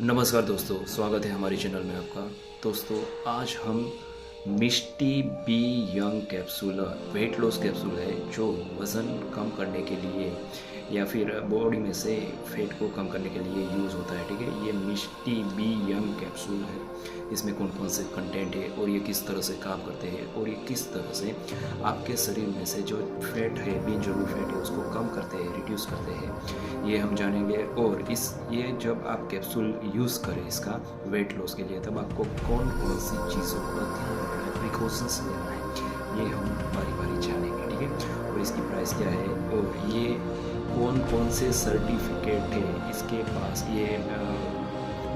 नमस्कार दोस्तों, स्वागत है हमारे चैनल में आपका। दोस्तों, आज हम Mishti B young capsule weight loss capsule है जो वज़न कम करने के लिए या फिर बॉडी में से फैट को कम करने के लिए यूज़ होता है। ठीक है, ये मिष्टी बी यंग कैप्सूल है। इसमें कौन कौन से कंटेंट है और ये किस तरह से काम करते हैं और ये किस तरह से आपके शरीर में से जो फैट है, बिनजरूरी फैट है, उसको कम करते हैं, रिड्यूस करते हैं, ये हम जानेंगे। और ये जब आप कैप्सूल यूज़ करें इसका वेट लॉस के लिए, तब आपको कौन कौन सी चीज़ों का ध्यान रखना है, प्रिकॉशंस लेना है, ये हम बारी बारी जानेंगे। ठीक है, और इसकी प्राइस क्या है और ये कौन कौन से सर्टिफिकेट है इसके पास, ये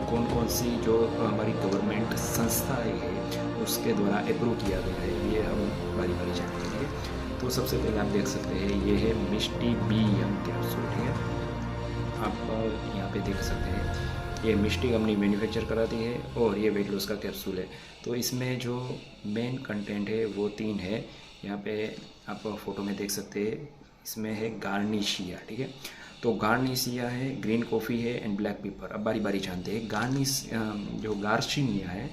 कौन कौन सी जो हमारी गवर्नमेंट संस्थाएं है उसके द्वारा अप्रूव किया गया है, ये हम बारी बारी जानेंगे। ठीक है, तो सबसे पहले आप देख सकते हैं ये है मिष्टी बी यंग कैप्सूल। ठीक है, आप यहाँ पे देख सकते हैं ये मिष्टी कंपनी मैन्युफैक्चर कराती है और ये वेट लॉस का कैप्सूल है। तो इसमें जो मेन कंटेंट है वो 3 है। यहाँ पे आप फोटो में देख सकते हैं, इसमें है गार्निशिया। ठीक है, तो गार्निशिया है, ग्रीन कॉफ़ी है एंड ब्लैक पेपर। अब बारी बारी जानते हैं। जो गार्सिनिया है,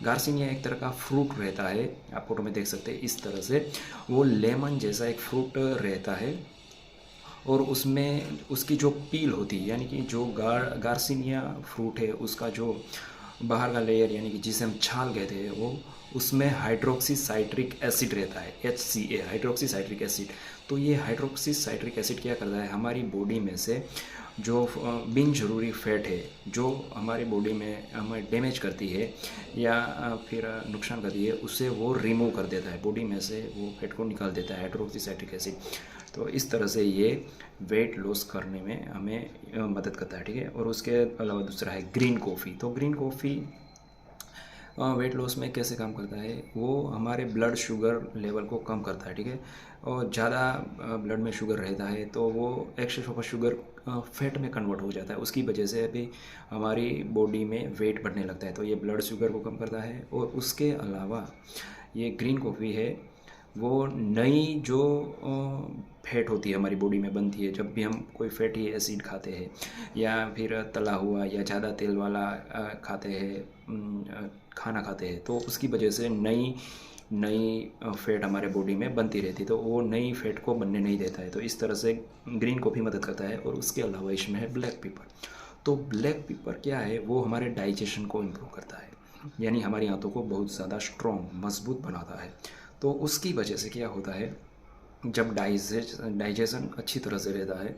गार्सिनिया एक तरह का फ्रूट रहता है, आप फोटो में देख सकते हैं इस तरह से, वो लेमन जैसा एक फ्रूट रहता है और उसमें उसकी जो पील होती है, यानी कि जो गार्सिनिया फ्रूट है उसका जो बाहर का लेयर, यानी कि जिसे हम छाल कहते हैं, वो उसमें हाइड्रोक्सी साइट्रिक एसिड रहता है, HCA, हाइड्रोक्सी साइट्रिक एसिड। तो ये हाइड्रोक्सी साइट्रिक एसिड क्या करता है, हमारी बॉडी में से जो बिन जरूरी फैट है जो हमारी बॉडी में हमें डैमेज करती है या फिर नुकसान करती है, उसे वो रिमूव कर देता है, बॉडी में से वो फैट को निकाल देता है, हाइड्रोक्सी साइट्रिक एसिड। तो इस तरह से ये वेट लॉस करने में हमें मदद करता है। ठीक है, और उसके अलावा दूसरा है ग्रीन कॉफ़ी। तो ग्रीन कॉफ़ी वेट लॉस में कैसे काम करता है, वो हमारे ब्लड शुगर लेवल को कम करता है। ठीक है, और ज़्यादा ब्लड में शुगर रहता है तो वो एक्सेस ऑफ शुगर फैट में कन्वर्ट हो जाता है, उसकी वजह से अभी हमारी बॉडी में वेट बढ़ने लगता है। तो ये ब्लड शुगर को कम करता है। और उसके अलावा ये ग्रीन कॉफ़ी है, वो नई जो फैट होती है हमारी बॉडी में बनती है, जब भी हम कोई फैटी एसिड खाते हैं या फिर तला हुआ या ज़्यादा तेल वाला खाते हैं, खाना खाते हैं, तो उसकी वजह से नई फैट हमारे बॉडी में बनती रहती है, तो वो नई फैट को बनने नहीं देता है। तो इस तरह से ग्रीन कॉफ़ी मदद करता है। और उसके अलावा इसमें है ब्लैक पेपर। तो ब्लैक पेपर क्या है, वो हमारे डाइजेशन को इम्प्रूव करता है, यानी हमारी आंतों को बहुत ज़्यादा स्ट्रॉन्ग, मजबूत बनाता है। तो उसकी वजह से क्या होता है, जब डाइजेशन अच्छी तरह से रहता है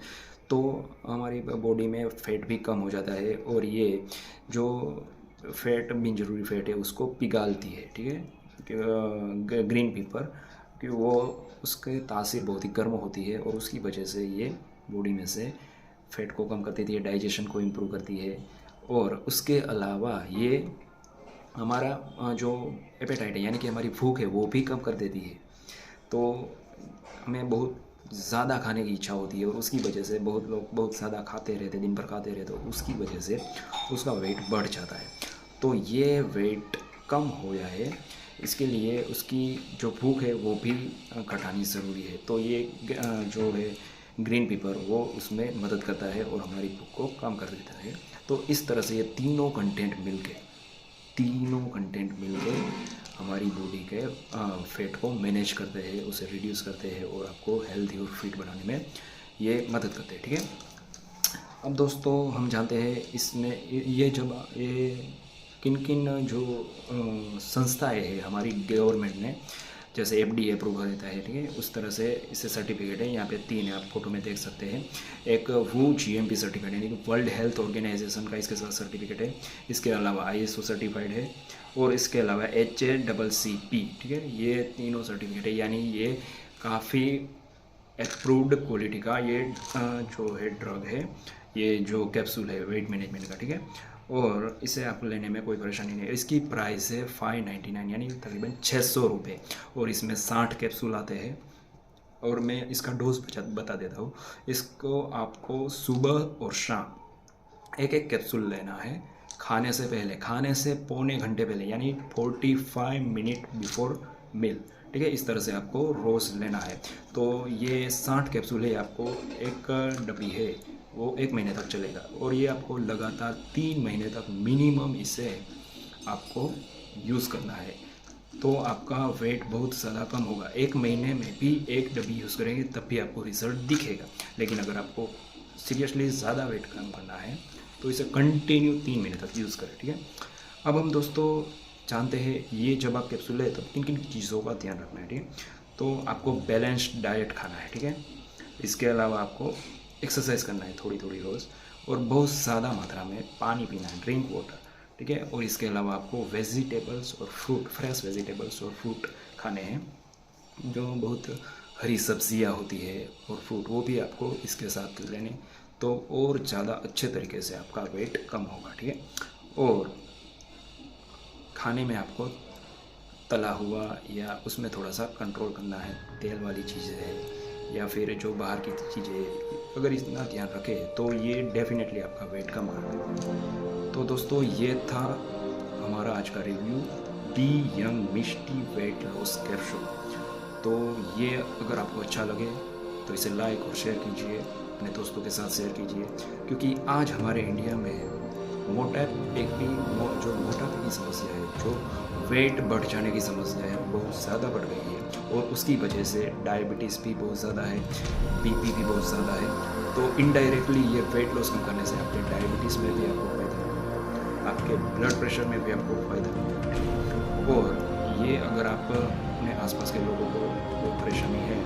तो हमारी बॉडी में फैट भी कम हो जाता है और ये जो फैट, बिन जरूरी फैट है, उसको पिघालती है। ठीक है, ग्रीन पेपर, कि वो उसके तासीर बहुत ही गर्म होती है और उसकी वजह से ये बॉडी में से फैट को कम करती है, डाइजेशन को इम्प्रूव करती है। और उसके अलावा ये हमारा जो एपेटाइट है, यानी कि हमारी भूख है, वो भी कम कर देती है। तो हमें बहुत ज़्यादा खाने की इच्छा होती है और उसकी वजह से बहुत लोग बहुत ज़्यादा खाते रहते, दिन भर खाते रहते, तो उसकी वजह से उसका वेट बढ़ जाता है। तो ये वेट कम हो जाए, इसके लिए उसकी जो भूख है वो भी घटानी ज़रूरी है। तो ये जो है ग्रीन पेपर, वो उसमें मदद करता है और हमारी भूख को कम कर देता है। तो इस तरह से ये तीनों कंटेंट मिल के हमारी बॉडी के फैट को मैनेज करते हैं, उसे रिड्यूस करते हैं और आपको हेल्दी और फिट बनाने में ये मदद करते हैं। ठीक है, अब दोस्तों हम जानते हैं इसमें ये जब ये किन किन जो संस्थाएं हैं हमारी गवर्नमेंट ने, जैसे FDA अप्रूवल रहता है, ठीक है, उस तरह से इससे सर्टिफिकेट है। यहाँ पे 3 है, आप फोटो में देख सकते हैं। एक वो GMP सर्टिफिकेट है, यानी कि वर्ल्ड हेल्थ ऑर्गेनाइजेशन का इसके साथ सर्टिफिकेट है। इसके अलावा ISO सर्टिफाइड है और इसके अलावा HACCP। ठीक है, ये तीनों सर्टिफिकेट है, यानी ये काफ़ी अप्रूव्ड क्वालिटी का ये जो है ड्रग है, ये जो कैप्सूल है वेट मैनेजमेंट का। ठीक है, और इसे आपको लेने में कोई परेशानी नहीं है। इसकी प्राइस है 599, यानी तकरीबन 600 रुपये, और इसमें 60 कैप्सूल आते हैं। और मैं इसका डोज बता देता हूँ। इसको आपको सुबह और शाम एक कैप्सूल लेना है, खाने से पहले, खाने से पौने घंटे पहले, यानी 45 मिनट बिफोर मील। ठीक है, इस तरह से आपको रोज़ लेना है। तो ये 60 कैप्सूल है, आपको एक डब्बी है वो 1 महीने तक चलेगा और ये आपको लगातार 3 महीने तक मिनिमम इसे आपको यूज़ करना है। तो आपका वेट बहुत ज़्यादा कम होगा। 1 महीने में भी 1 डब्बी यूज़ करेंगे तब भी आपको रिज़ल्ट दिखेगा। लेकिन अगर आपको सीरियसली ज़्यादा वेट कम करना है तो इसे कंटिन्यू 3 महीने तक यूज़ करें, ठीक है। अब हम दोस्तों जानते हैं ये जब आप कैप्सूल लें तब किन किन चीज़ों का ध्यान रखना है, ठीक है। तो आपको बैलेंस्ड डाइट खाना है, ठीक है। इसके अलावा आपको एक्सरसाइज करना है थोड़ी थोड़ी रोज़ और बहुत ज़्यादा मात्रा में पानी पीना है, ड्रिंक वाटर, ठीक है। और इसके अलावा आपको वेजिटेबल्स और फ्रूट, फ्रेश वेजिटेबल्स और फ्रूट खाने हैं, जो बहुत हरी सब्जियां होती है और फ्रूट, वो भी आपको इसके साथ लेने, तो और ज़्यादा अच्छे तरीके से आपका वेट कम होगा, ठीक है। और खाने में आपको तला हुआ या उसमें थोड़ा सा कंट्रोल करना है, तेल वाली चीज़ें है या फिर जो बाहर की चीज़ें, अगर इतना ध्यान रखें तो ये डेफिनेटली आपका वेट कम कर देगा। तो दोस्तों ये था हमारा आज का review be young Mishti wait loss capsule. तो ये अगर आपको अच्छा लगे तो इसे लाइक और शेयर कीजिए, अपने दोस्तों के साथ शेयर कीजिए, क्योंकि आज हमारे इंडिया में मोटापे की जो मोटापे की समस्या है, जो वेट बढ़ जाने की समस्या है, बहुत ज़्यादा बढ़ गई है और उसकी वजह से डायबिटीज़ भी बहुत ज़्यादा है, बीपी भी बहुत ज़्यादा है। तो इनडायरेक्टली ये वेट लॉस कम करने से आपके डायबिटीज़ में भी आपको फायदा मिलेगा, आपके ब्लड प्रेशर में भी आपको फ़ायदा मिलेगा। और ये अगर आप अपने आसपास के लोगों को कोई परेशानी है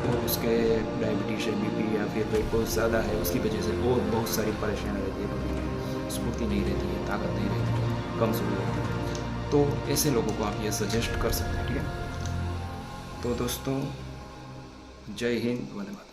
और उसके डायबिटीज है, बीपी या फिर वेट बहुत ज़्यादा है, उसकी वजह से और बहुत सारी परेशानी रहती है, बॉडी स्फूर्ति नहीं रहती है, ताकत नहीं रहती, कमजोरी रहती है, तो ऐसे लोगों को आप ये सजेस्ट कर सकते हैं, ठीक है। तो दोस्तों जय हिंद, वंदे मातरम।